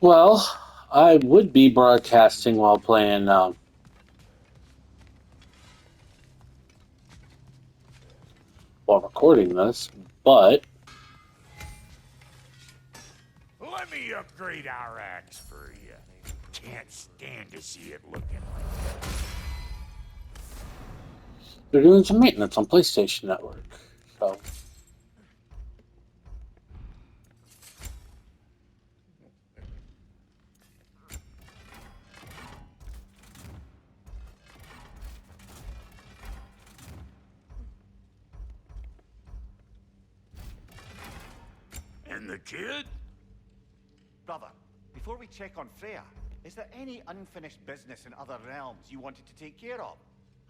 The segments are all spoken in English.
Well, I would be broadcasting while playing, while recording this, but Let me upgrade our axe for you. Can't stand to see it looking like that. they're doing some maintenance on PlayStation Network. So, And the kid? Brother, before we check on Freya, is there any unfinished business in other realms you wanted to take care of?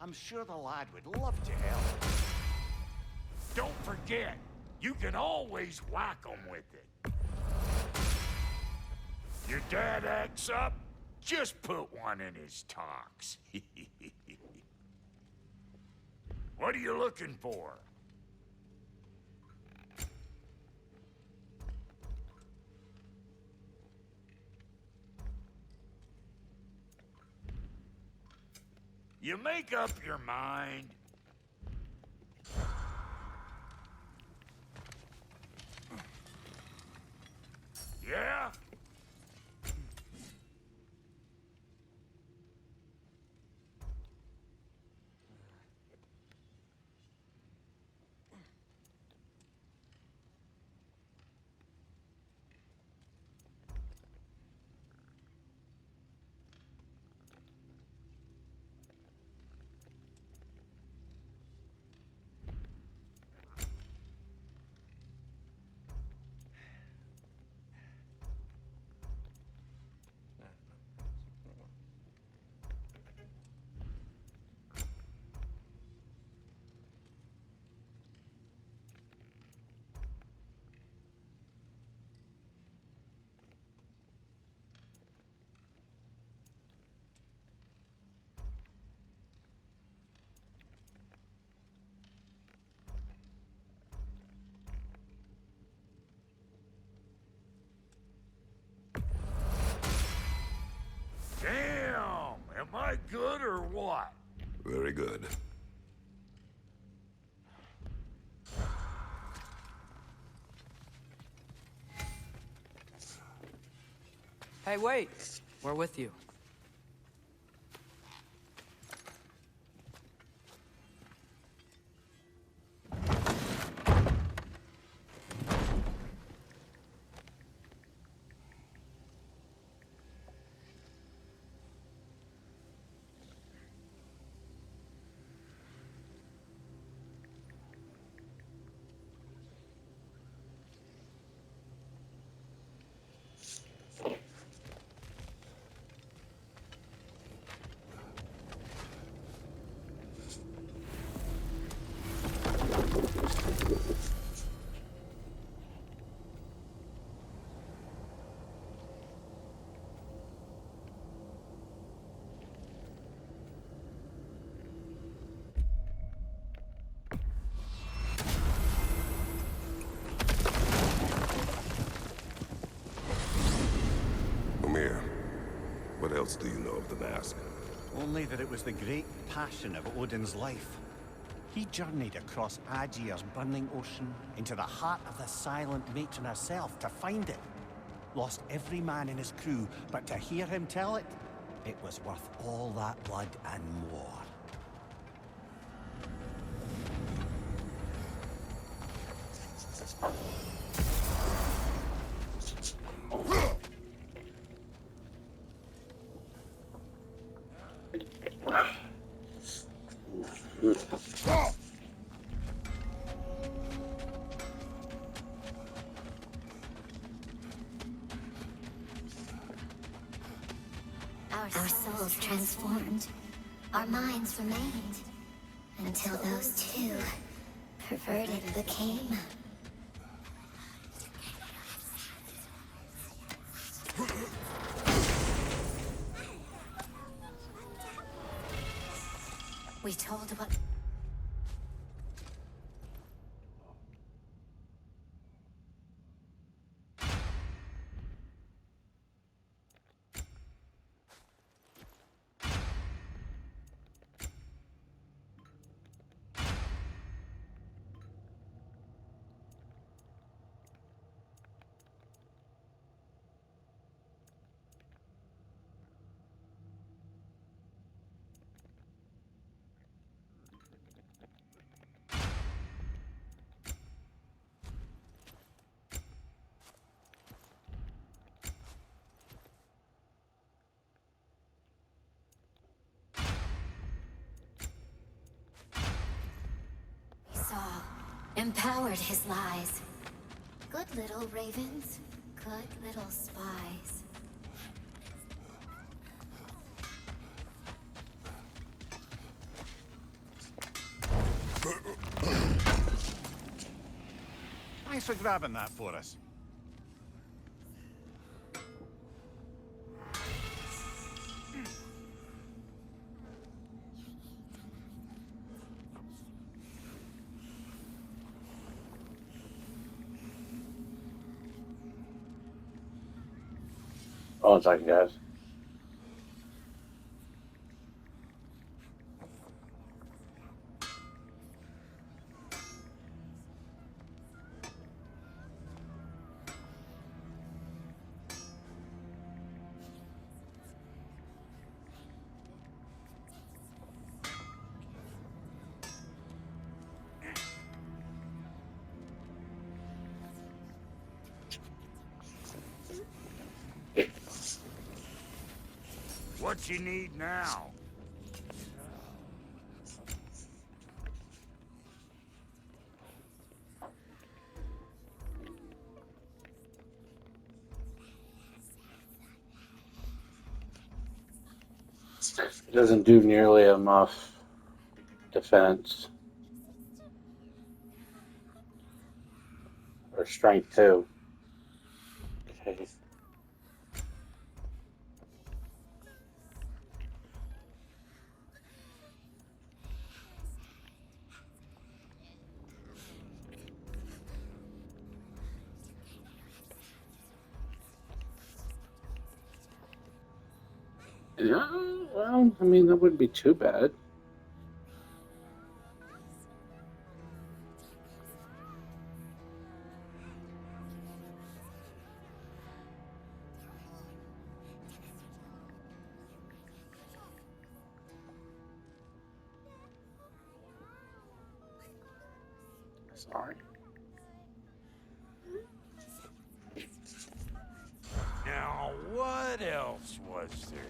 I'm sure the lad would love to help. Don't forget, you can always whack 'em with it. Your dad acts up? Just put one in his talks. What are you looking for? You make up your mind. Yeah? Damn! Am I good or what? Very good. Hey, wait! We're with you. Omir, what else do you know of the mask? Only that it was the great passion of Odin's life. He journeyed across Aegir's burning ocean into the heart of the silent matron herself to find it. Lost every man in his crew, but to hear him tell it, it was worth all that blood and more. Our souls transformed. Our minds remained. Until those two perverted became. We told what... empowered his lies. Good little ravens, good little spies. Thanks for grabbing that for us. Oh, it's like guys. What you need now? It doesn't do nearly enough defense. Or strength too. Okay. Yeah, well, I mean, that wouldn't be too bad. Sorry. Now, what else was there?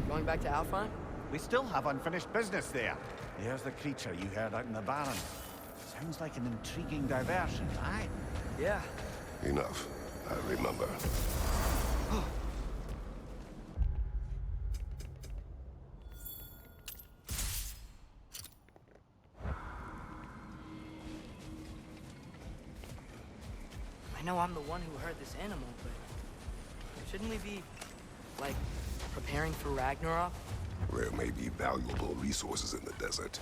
Going back to Alfheim? We still have unfinished business there. There's the creature you heard out in the barren. Sounds like an intriguing diversion, aye? Yeah. Enough. I remember. I know I'm the one who hurt this animal, but shouldn't we be, like, preparing for Ragnarok? There may be valuable resources in the desert.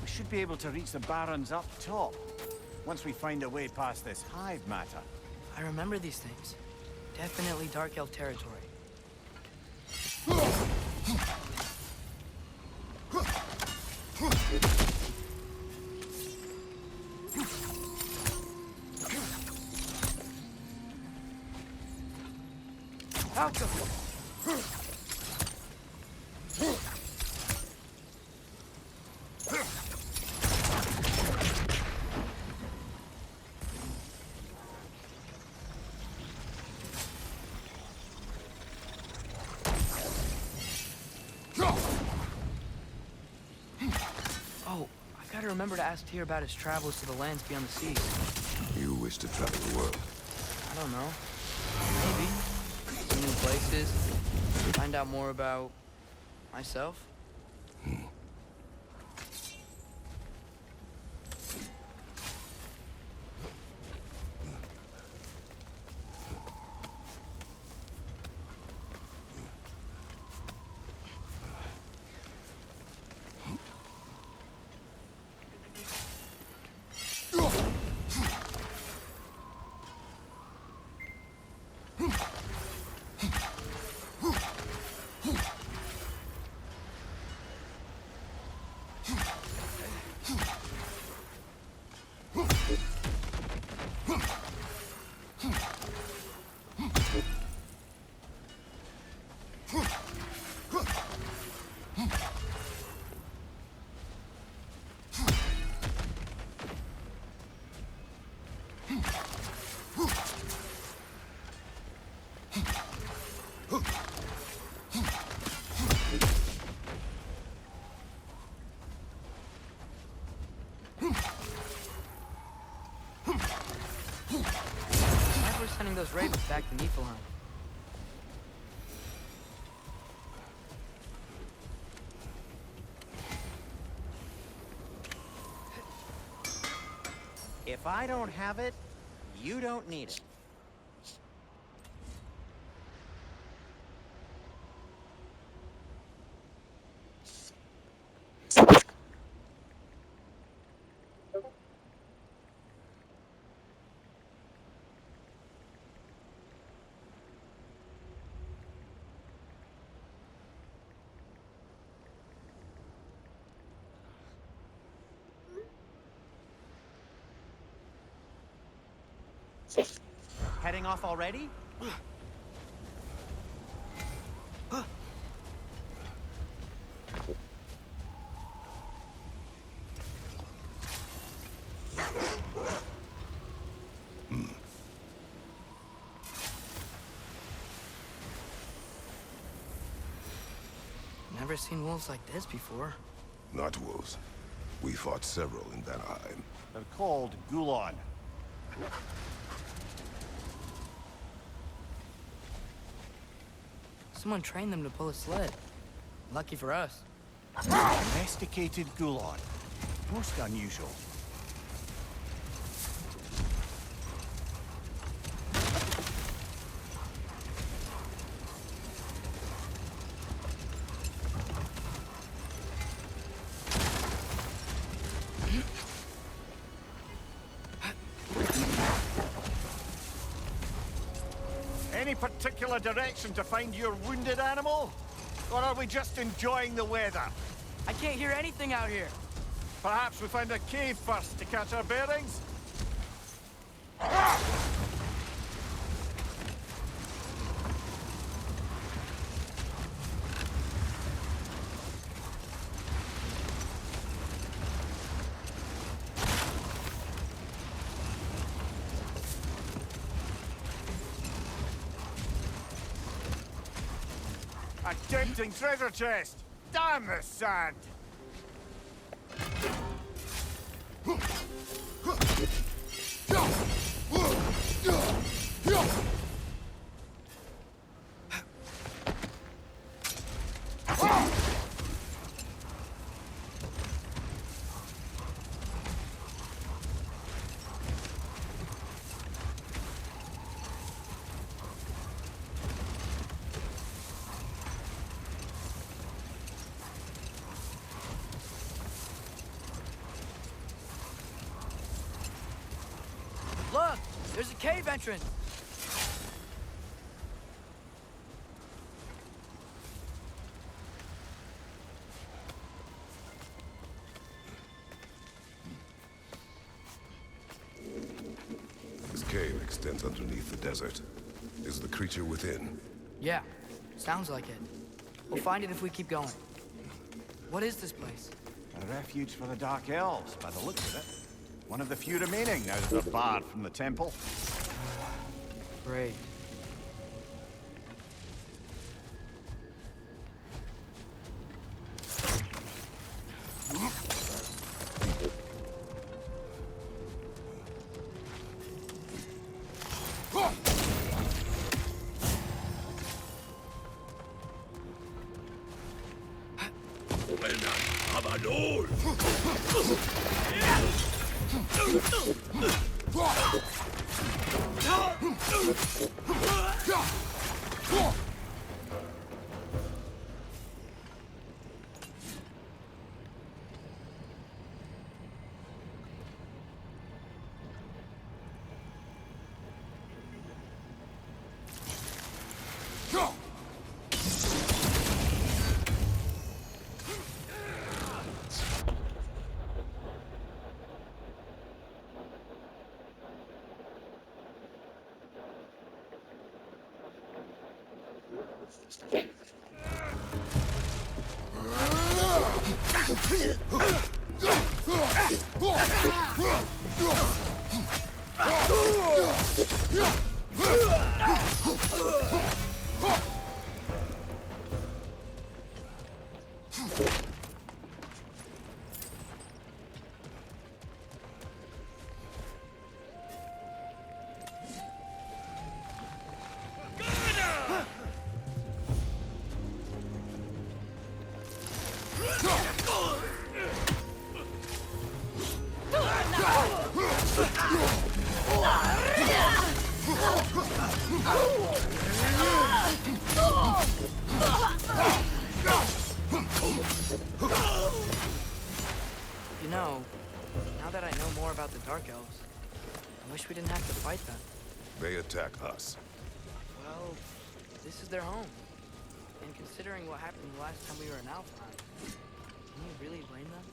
We should be able to reach the barrens up top, once we find a way past this hive matter. I remember these things. Definitely Dark Elf territory. Out of Oh, I gotta remember to ask Tyr about his travels to the lands beyond the seas. You wish to travel the world. I don't know. Maybe. See new places. Find out more about myself. Why we're sending those ravens back to Niflheim? If I don't have it, you don't need it. Heading off already? Never seen wolves like this before. Not wolves. We fought several in Vanaheim. They're called Gulon. Someone trained them to pull a sled. Lucky for us. Domesticated Gulon. Most unusual. Any particular direction to find your wounded animal? Or are we just enjoying the weather? I can't hear anything out here. Perhaps we find a cave first to catch our bearings? A tempting treasure chest! Damn the sand! Look! There's a cave entrance! This cave extends underneath the desert. Is the creature within? Yeah, sounds like it. We'll find it if we keep going. What is this place? A refuge for the Dark Elves, by the looks of it. One of the few remaining now that they're barred from the temple. Great. You know, now that I know more about the Dark Elves, I wish we didn't have to fight them. They attack us. Well, this is their home. And considering what happened the last time we were in Alfheim, can you really blame them?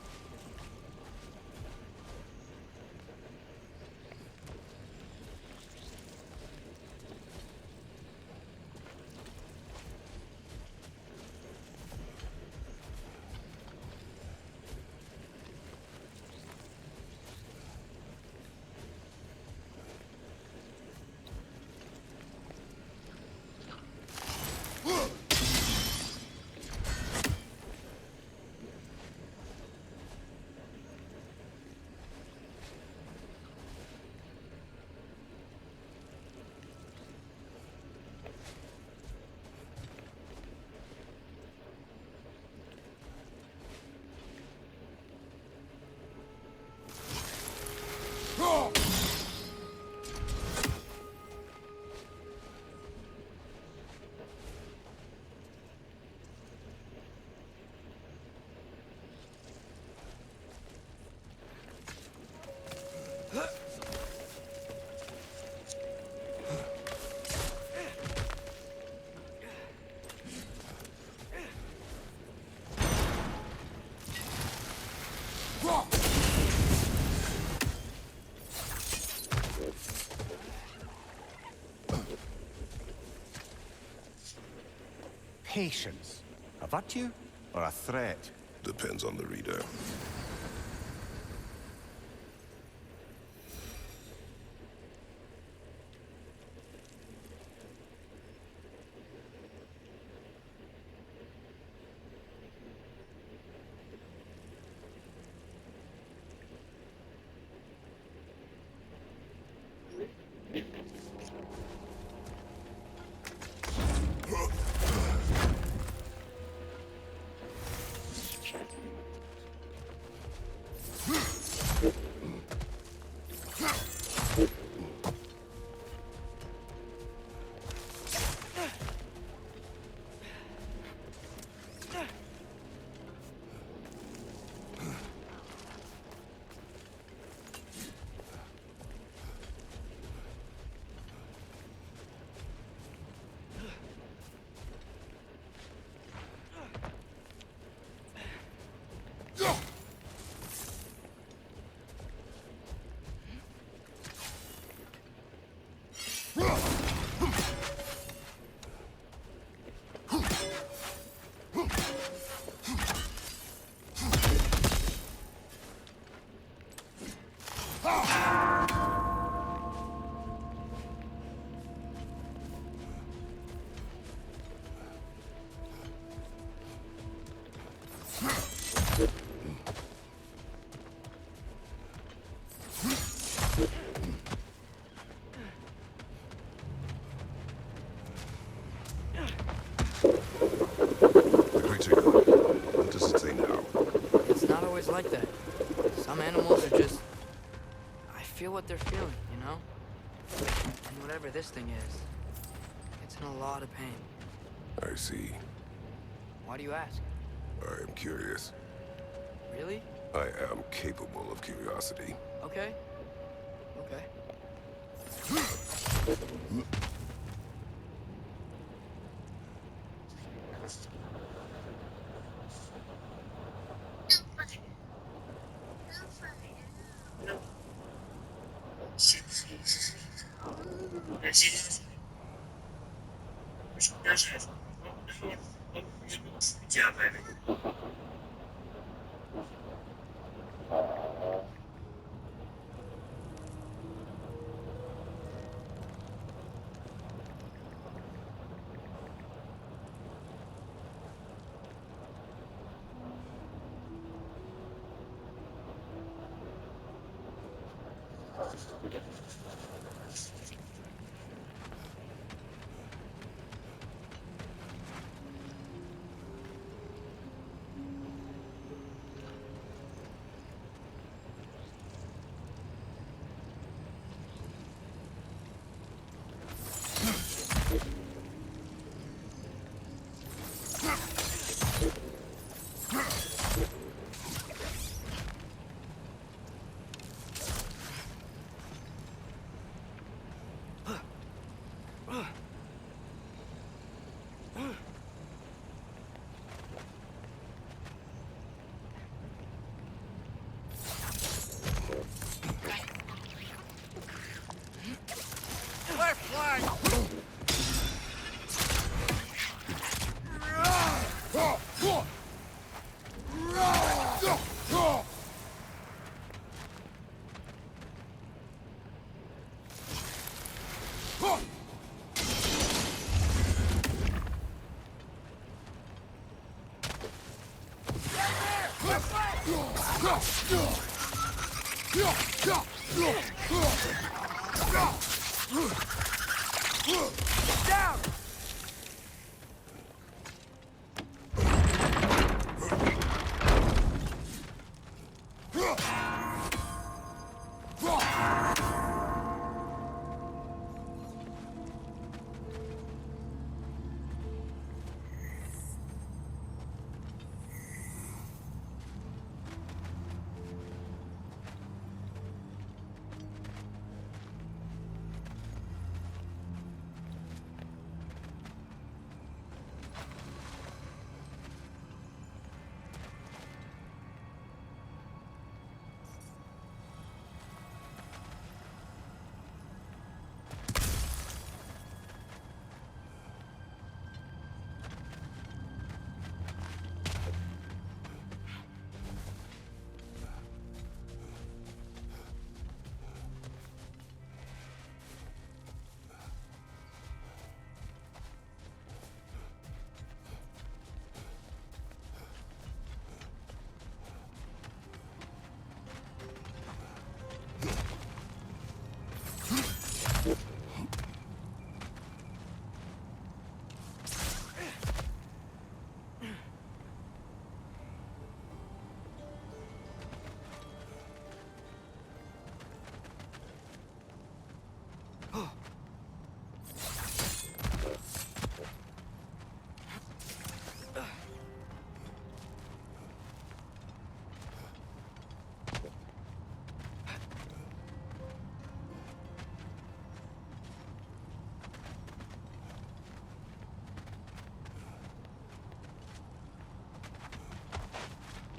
Patience. A virtue or a threat? Depends on the reader. The creature gone. What does it say now? It's not always like that. Some animals are just... I feel what they're feeling, you know? And whatever this thing is, it's in a lot of pain. I see. Why do you ask? I am curious. Really? I am capable of curiosity. Okay. Okay. Down!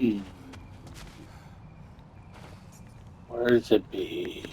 Hmm. Where does it be?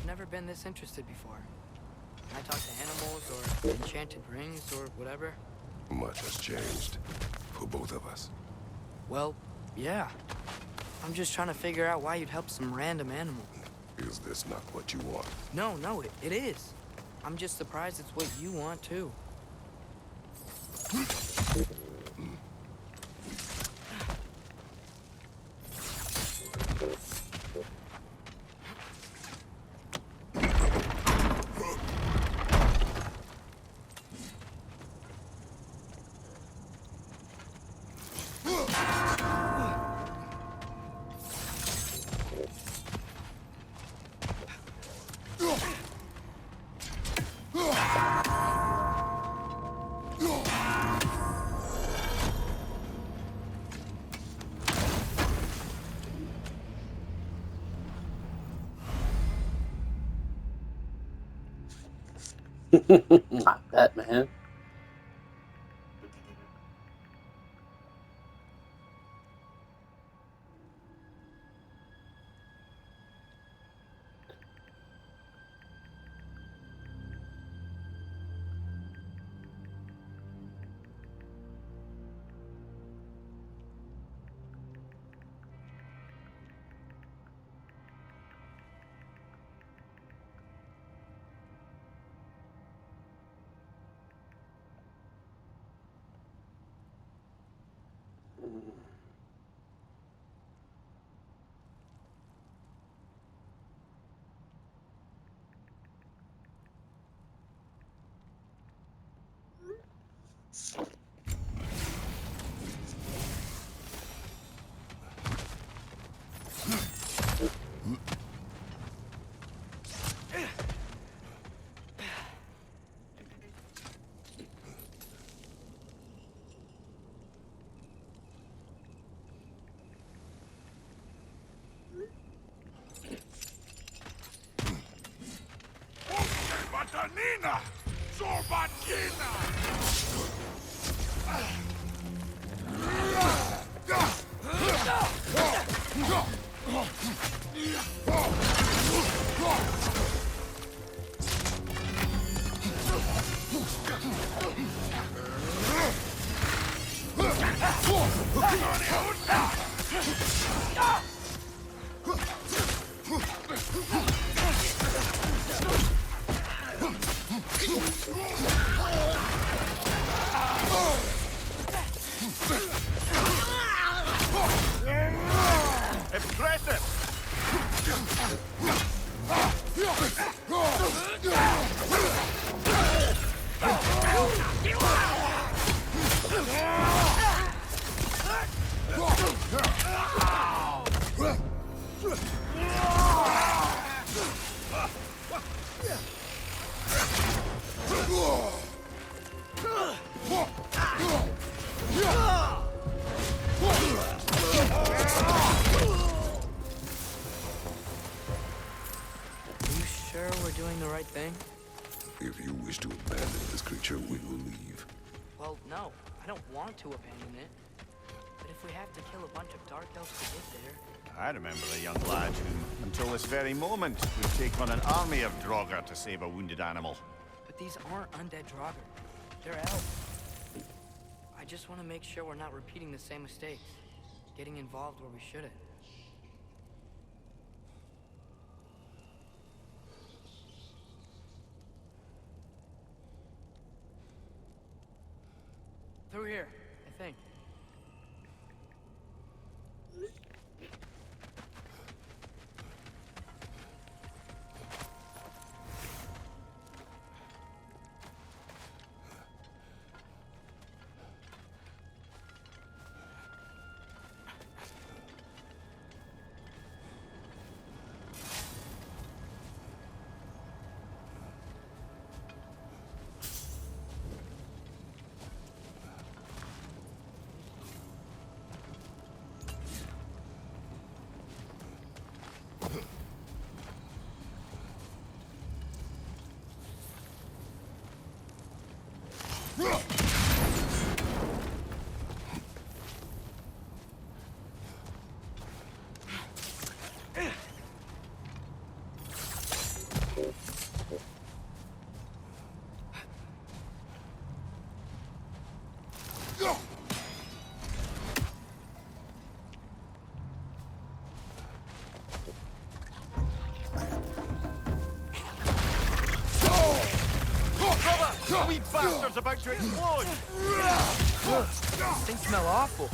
Never been this interested before. Can I talk to animals or enchanted rings or whatever? Much has changed. For both of us. Well, yeah. I'm just trying to figure out why you'd help some random animal. Is this not what you want? No, it is. I'm just surprised it's what you want, too. I bet, man. Batanina! Sorbatina! Impressive! Are you sure we're doing the right thing? If you wish to abandon this creature, we will leave. Well, no. I don't want to abandon it. But if we have to kill a bunch of Dark Elves to get there... I remember a young lad who, until this very moment, would take on an army of Draugr to save a wounded animal. But these aren't undead Draugr. They're elves. I just want to make sure we're not repeating the same mistakes. Getting involved where we shouldn't. Through here, I think. Sweet bastard's about to explode! Things smell awful.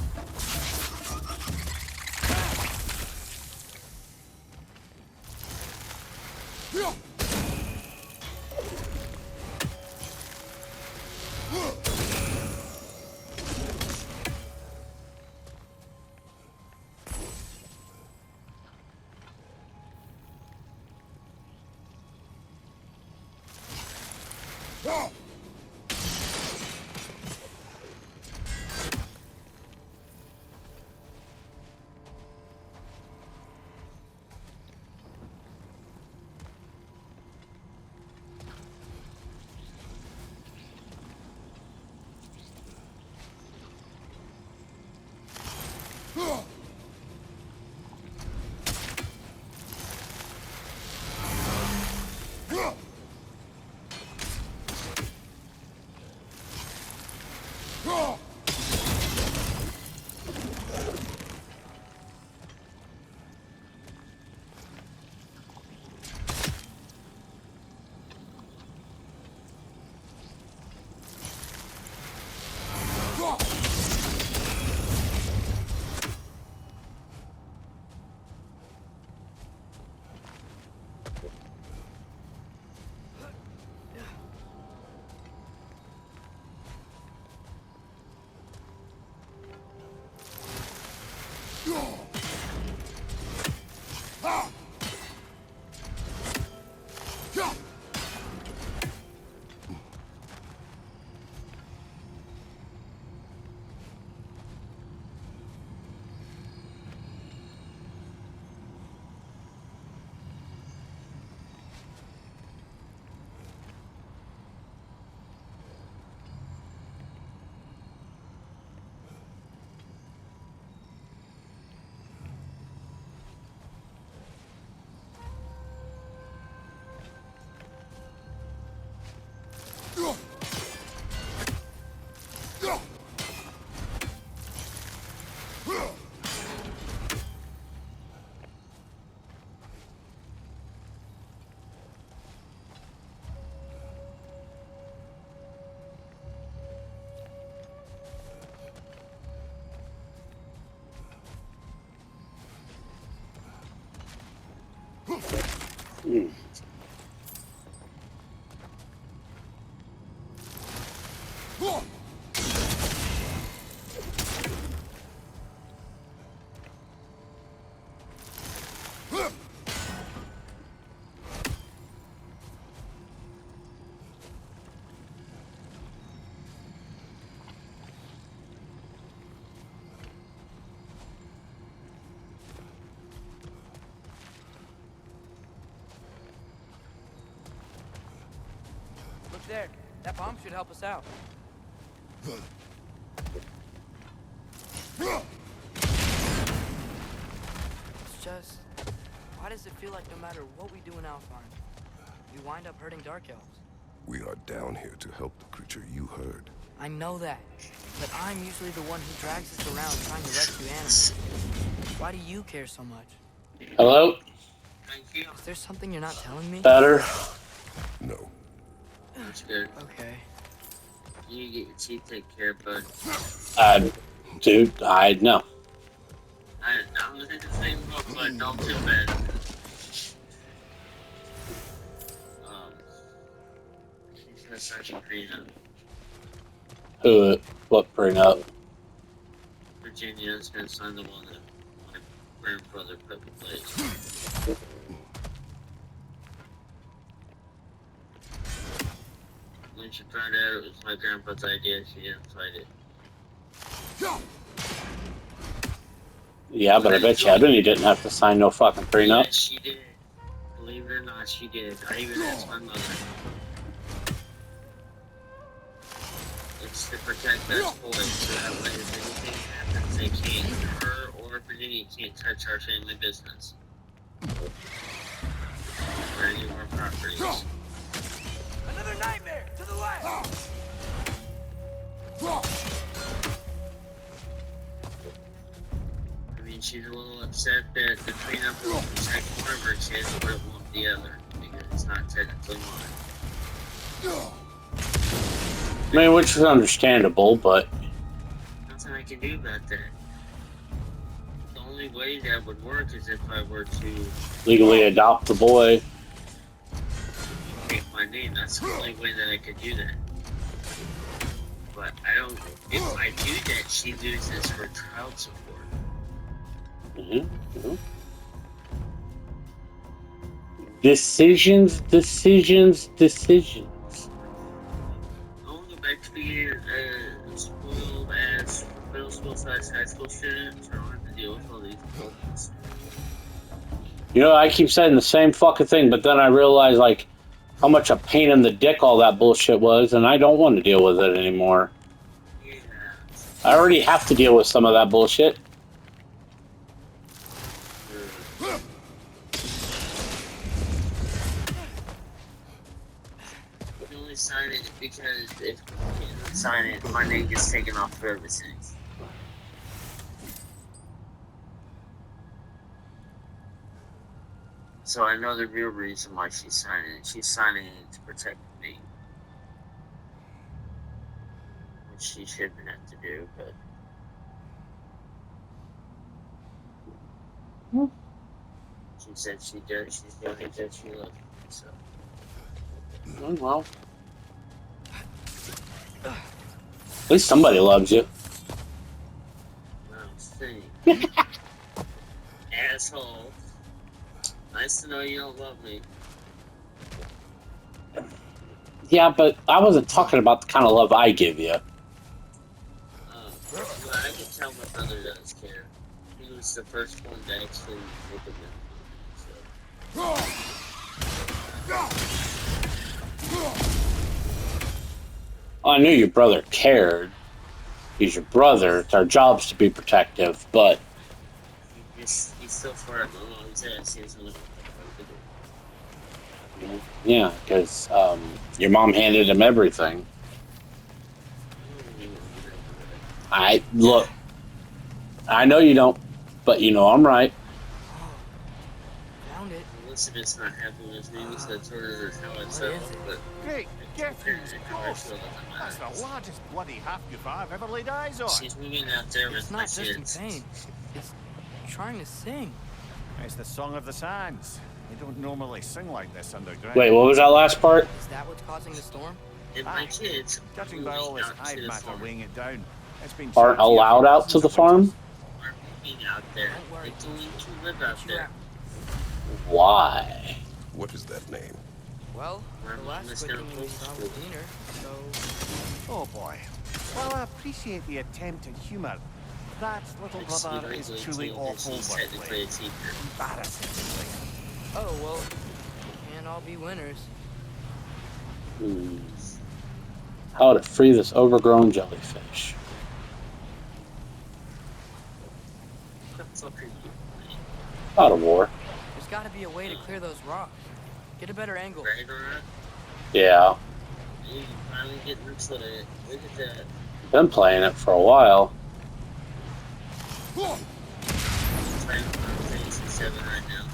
Look there. That bomb should help us out. It's just... why does it feel like no matter what we do in Alpharn, we wind up hurting Dark Elves? We are down here to help the creature you heard. I know that, but I'm usually the one who drags us around trying to rescue animals. Why do you care so much? Hello? Is there something you're not telling me? Better? No. That's good. Okay. You get your teeth taken care of, bud. Dude, I know. I'm in the same boat, but don't feel bad. She's gonna start your prenup. What prenup? Virginia's gonna sign the one that my grandfather put in place. When she found out it was my grandpa's idea, she didn't fight it. Yeah, but I bet you Ebony didn't have to sign no fucking prenup. Yes, she did. Believe it or not, she did. I even asked my mother. It's to protect us boys, so that way if anything happens, they can't, her or Virginia can't touch our family business. Or any of our properties. Another nightmare! To the left! I mean, she's a little upset that the prenup will protect one of her kids, but it won't the other, because it's not technically mine. I mean, which is understandable, but Nothing I can do about that. The only way that would work is if I were to legally adopt the boy. take my name. That's the only way that I could do that. But I don't. If I do that, she loses her child support. Decisions. I want to go back to being spoiled as middle school / high school student, so I don't have to deal with all these problems. You know, I keep saying the same fucking thing, but then I realize, like, how much a pain in the dick all that bullshit was, and I don't want to deal with it anymore. Yeah. I already have to deal with some of that bullshit. You only sign it because if sign it. My name gets taken off for everything. So I know the real reason why she's signing it. She's signing it to protect me. Which she shouldn't have to do, but... She said she did. She's doing it because she loves me, so... Oh, well. At least somebody loves you. Well, see. Asshole. Nice to know you don't love me. Yeah, but I wasn't talking about the kind of love I give you. Well, I can tell my brother does care. He was the first one to actually make a move. I knew your brother cared. He's your brother. It's our jobs to be protective, but... He's still farting along his ass. He doesn't know what the fuck to do. Yeah, because your mom handed him everything. Look, I know you don't, but you know I'm right. Found it. Elizabeth's not happy with his name, so I told her how I felt, but... Great, Gertrude's ghost. That's the largest bloody half-goof I've ever laid eyes on. She's moving out there It's with my not just in kids. pain. It's trying to sing. It's the Song of the Sands. They don't normally sing like this underground. Wait, what was that last part? Is that what's causing the storm? And my kids Judging by all this moving out to hive the matter farm. weighing it down, it's been Aren't allowed out to the farm? Are moving out there. Don't worry. They're going to live out there. Why? What is that name? Well, My the mom last is good gonna thing we post saw it. was Diener, so... Oh boy. Well, I appreciate the attempt at humour. That little Like, she brother is really truly told that awful she's with technically a teacher. embarrassing. Oh, well, can't all be winners. How to free this overgrown jellyfish. What the fuck are you doing? Out of war. There's gotta be a way to clear those rocks. Get a better angle. Ragnarök? Yeah, You finally getting into it. Look at that. been playing it for a while. I'm playing Fantasy 7 right now.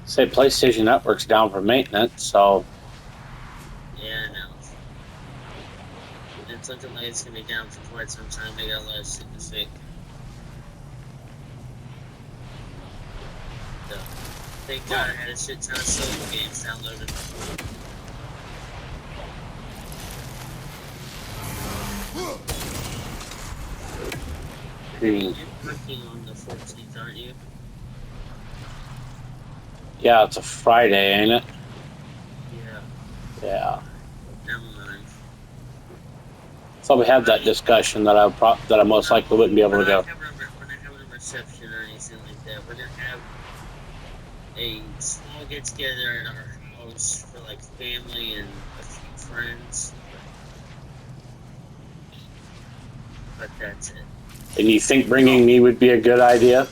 Say PlayStation Network's down for maintenance, so Yeah, I know. It's looking like it's gonna be down for quite some time. They got a lot of shit to fix. So, thank God I had a shit ton of solo games downloaded. You're working on the 14th, aren't you? yeah, it's a Friday, ain't it? Yeah. Yeah. Never mind. So we had that discussion that I most likely wouldn't be able to go. We're not having a reception or anything like that. We're gonna have a small get together at our house for like family and a few friends. But that's it. And you think bringing me would be a good idea?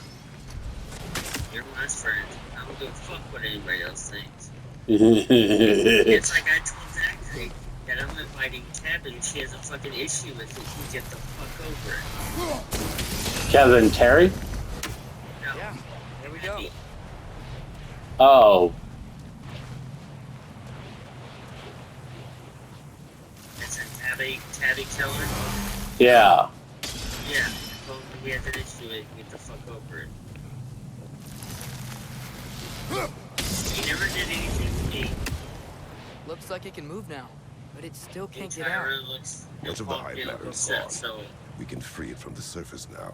You're my friend. I don't give a fuck what anybody else thinks. Kevin It's like I told Zachary that I'm inviting Kevin. She has a fucking issue with it. You get the fuck over it. Terry? No. Yeah, there we go. Abby. Oh, It's an Tabby killer. yeah. Yeah, I told him we have an issue with it. Get the fuck over it. He never did anything to me. Looks like it can move now, but it still can't get Tyra out. looks Much of the hive fucking matter is upset, gone. so We can free it from the surface now.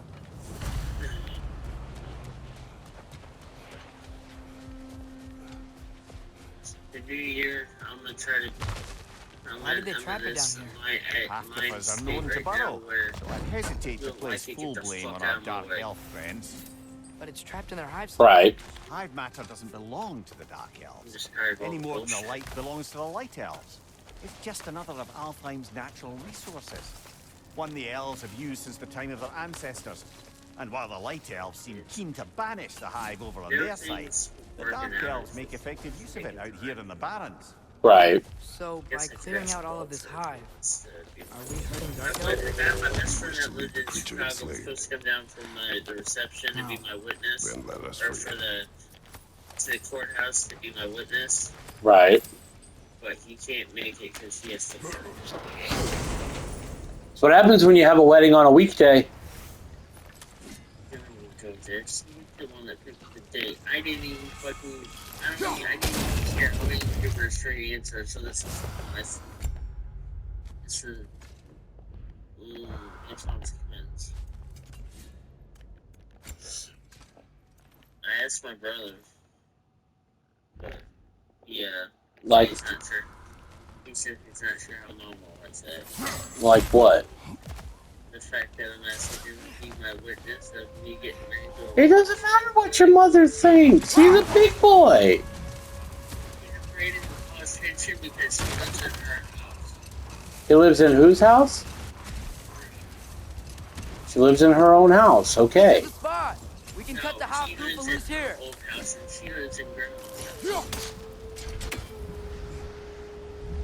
the new year, I'm gonna try to. Why did they trap it down here? Half My of us are state known to right now burrow, where so I'd hesitate to Don't place like it, full get the blame fuck on out our of my dark way. elf friends. But it's trapped in their hive. Right. Hive matter doesn't belong to the dark I'm elves, just tired of all any the more than bullshit. the light belongs to the light elves. It's just another of Alfheim's natural resources, one the elves have used since the time of their ancestors. And while the light elves seem keen to banish the hive over on their side, Everything's the dark working out. elves make effective use of it out here in the Barrens. Right. So, by Guess I clearing forgot out all of to- this hive, to- are we hurting I Darko? forgot my best friend Wish to that leave lived the in creature Chicago was enslaved. supposed to come down from the reception to be my witness, Then let us or free for him. the courthouse to be my witness, Right. but he can't make it because he has to work. So what happens when you have a wedding on a weekday? Then I'm gonna go there. He's the one that picked the date. I didn't even fucking. I didn't even care. I didn't even give her a straight answer. So this is nice. This is. No consequence. I asked my brother, but yeah, Like, he's not sure. He said he's not sure how normal I said. like what? The fact that I'm asking him to be my witness of me getting married to a It doesn't matter what your mother thinks. He's a big boy. He created the cause tension because he lives in her house. He lives in whose house? She lives in her own house. Okay. The spot! We can cut the half she group lives loose in her here. old house and she lives in Grandma's house.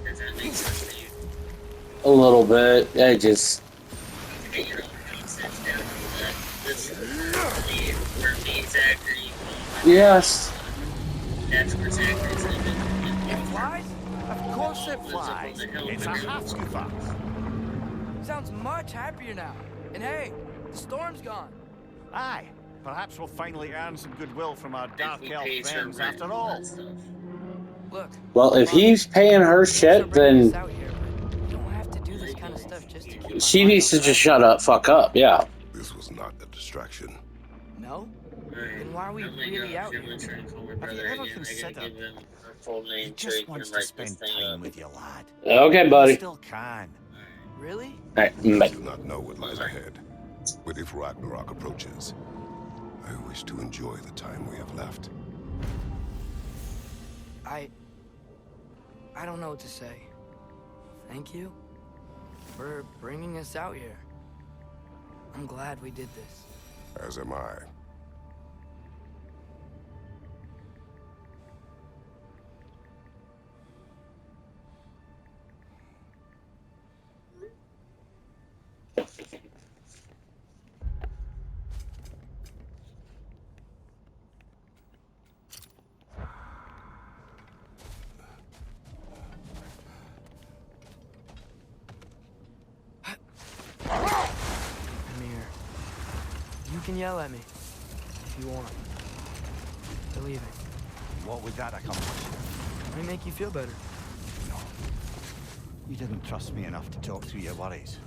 Does that make sense to you? A little bit. I just. Okay, your own house that's down to that. This for me, Zachary. Yes. That's where Zachary's living. It flies? Of course it Lives up on flies. the hill It's a with half Grandma's goofer. Sounds much happier now. And hey, the storm's gone. Aye, perhaps we'll finally earn some goodwill from our If dark he elf pays her friends rent after and all. that stuff. Look. Well, if fine. he's paying her Thanks for shit, bringing us then out here, but you don't have to do this kind of stuff just to keep my she mind needs off to the just rest. shut up, fuck up. Yeah. This was not a distraction. No? Alright, Then why are we I'm gonna really get off out here. I'm here? gonna try and call my Have brother you ever again. I gotta considered give him her full he name so just he can wants to write this spend thing time up. with you, lad? Okay, You buddy. still can. Really? All right. We Bye. do not know what lies ahead. But if Ragnarok approaches, I wish to enjoy the time we have left. I don't know what to say. Thank you for bringing us out here. I'm glad we did this. As am I. Amir, you can yell at me if you want. Believe it. What would that accomplish? Might make you feel better. No. You didn't trust me enough to talk through your worries.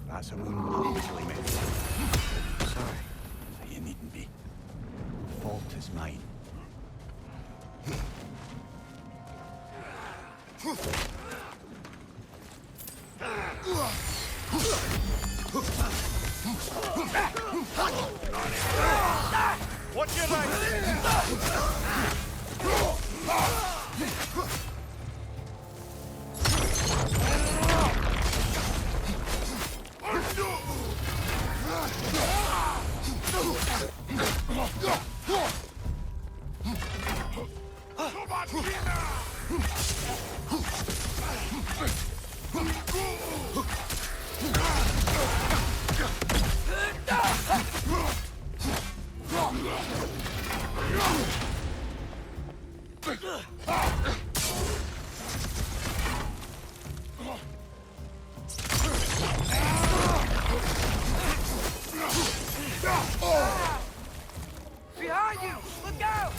That's a wound not easily mended. Sorry. You needn't be. The fault is mine. Watch your right! Behind you! Look out!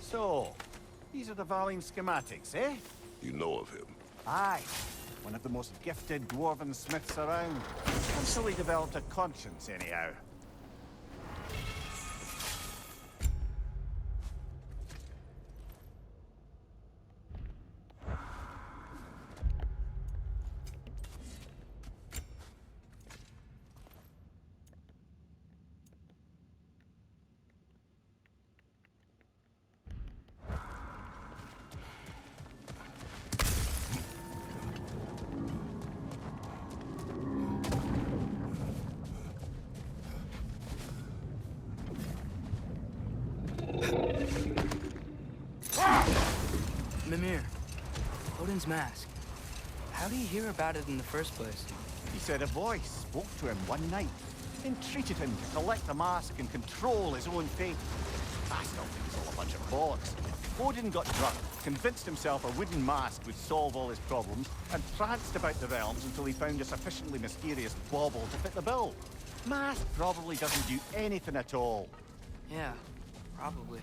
So, these are the Valine schematics, eh? You know of him. Aye. One of the most gifted dwarven smiths around. Until he developed a conscience, anyhow. Mimir, Odin's mask. How do you hear about it in the first place? He said a voice spoke to him one night, entreated him to collect the mask and control his own fate. I still think it's all a bunch of bollocks. Odin got drunk, convinced himself a wooden mask would solve all his problems, and pranced about the realms until he found a sufficiently mysterious bauble to fit the bill. Mask probably doesn't do anything at all. Yeah, probably.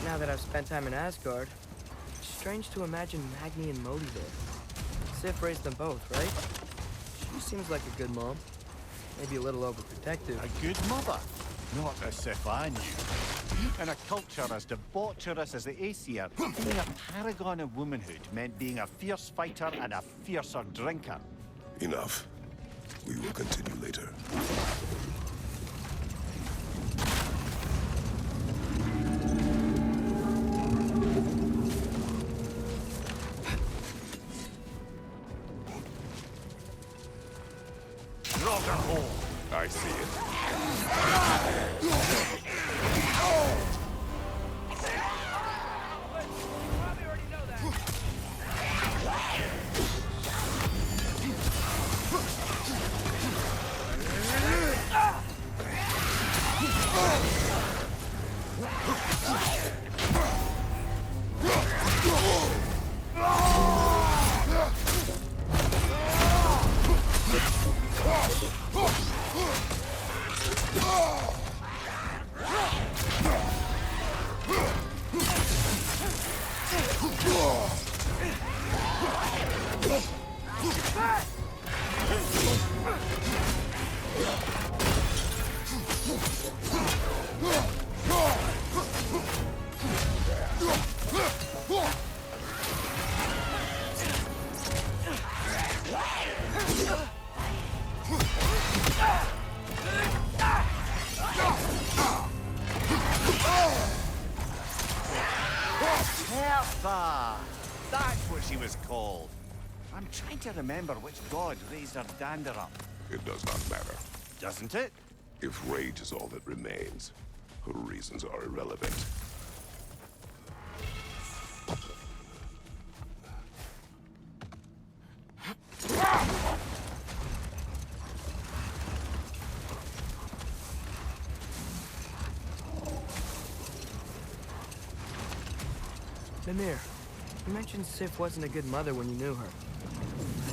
Now that I've spent time in Asgard, it's strange to imagine Magni and Modi there. Sif raised them both, right? She seems like a good mom. Maybe a little overprotective. A good mother. Not as if I knew. In a culture as debaucherous as the Aesir, being a paragon of womanhood meant being a fierce fighter and a fiercer drinker. Enough. We will continue later. I see it. Hertha! That's what she was called. I'm trying to remember which god raised her dander up. It does not matter. Doesn't it? If rage is all that remains, her reasons are irrelevant. Mimir, you mentioned Sif wasn't a good mother when you knew her.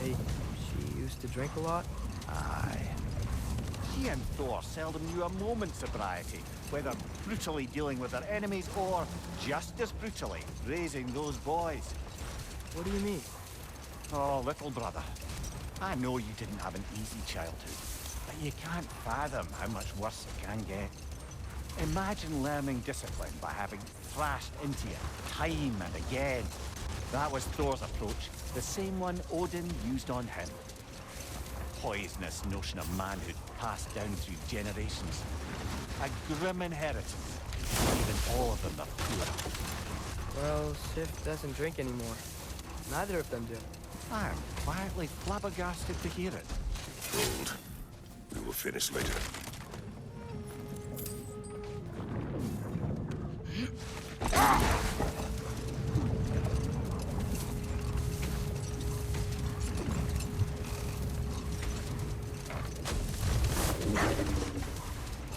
She used to drink a lot? Aye. She and Thor seldom knew a moment's sobriety, whether brutally dealing with their enemies or, just as brutally, raising those boys. What do you mean? Oh, little brother. I know you didn't have an easy childhood, but you can't fathom how much worse it can get. Imagine learning discipline by having thrashed into you time and again. That was Thor's approach, the same one Odin used on him. A poisonous notion of manhood passed down through generations. A grim inheritance, even all of them are poor. Well, Sif doesn't drink anymore. Neither of them do. I'm quietly flabbergasted to hear it. Hold. We will finish later.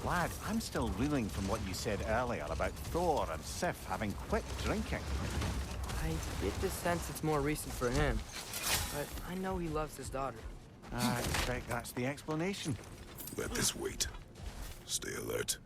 Lad, I'm still reeling from what you said earlier about Thor and Sif having quit drinking. I get the sense it's more recent for him, but I know he loves his daughter. I expect that's the explanation. Let this wait. Stay alert.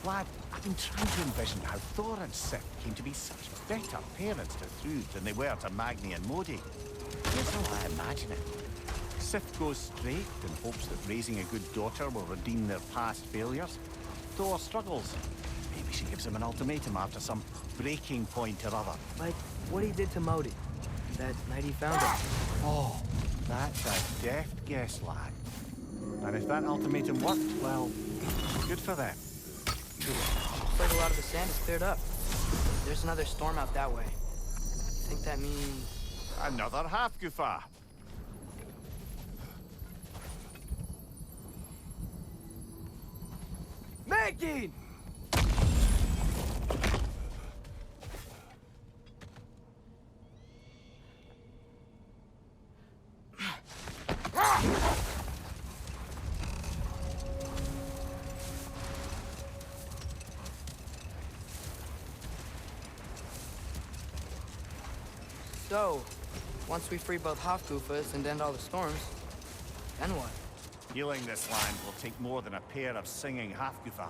Lad, I've been trying to envision how Thor and Sif came to be such better parents to Thrud than they were to Magni and Modi. Here's how I imagine it. Sif goes straight and hopes that raising a good daughter will redeem their past failures. Thor struggles. Maybe she gives him an ultimatum after some breaking point or other. Like what he did to Modi that night he found him. Oh, that's a deft guess, lad. And if that ultimatum worked, well, good for them. Looks like a lot of the sand is cleared up. There's another storm out that way. I think that means... Another half-goofa. Maggie! So, once we free both Hofgufas and end all the storms, then what? Healing this land will take more than a pair of singing half-goofa.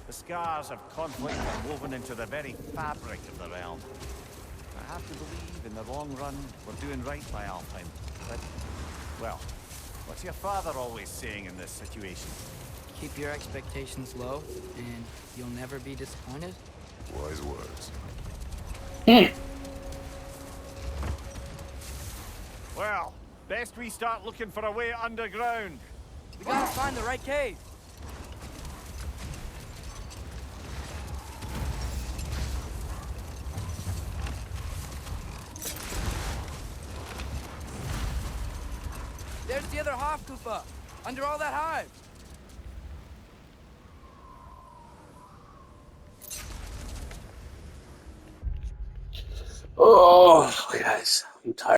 The scars of conflict are woven into the very fabric of the realm. I have to believe, in the long run, we're doing right by Alfheim. But, well, what's your father always saying in this situation? Keep your expectations low, and you'll never be disappointed? Wise words. Well, best we start looking for a way underground. We gotta find the right cave. There's the other Hofgufa, under all that hive. Oh, guys, I'm tired.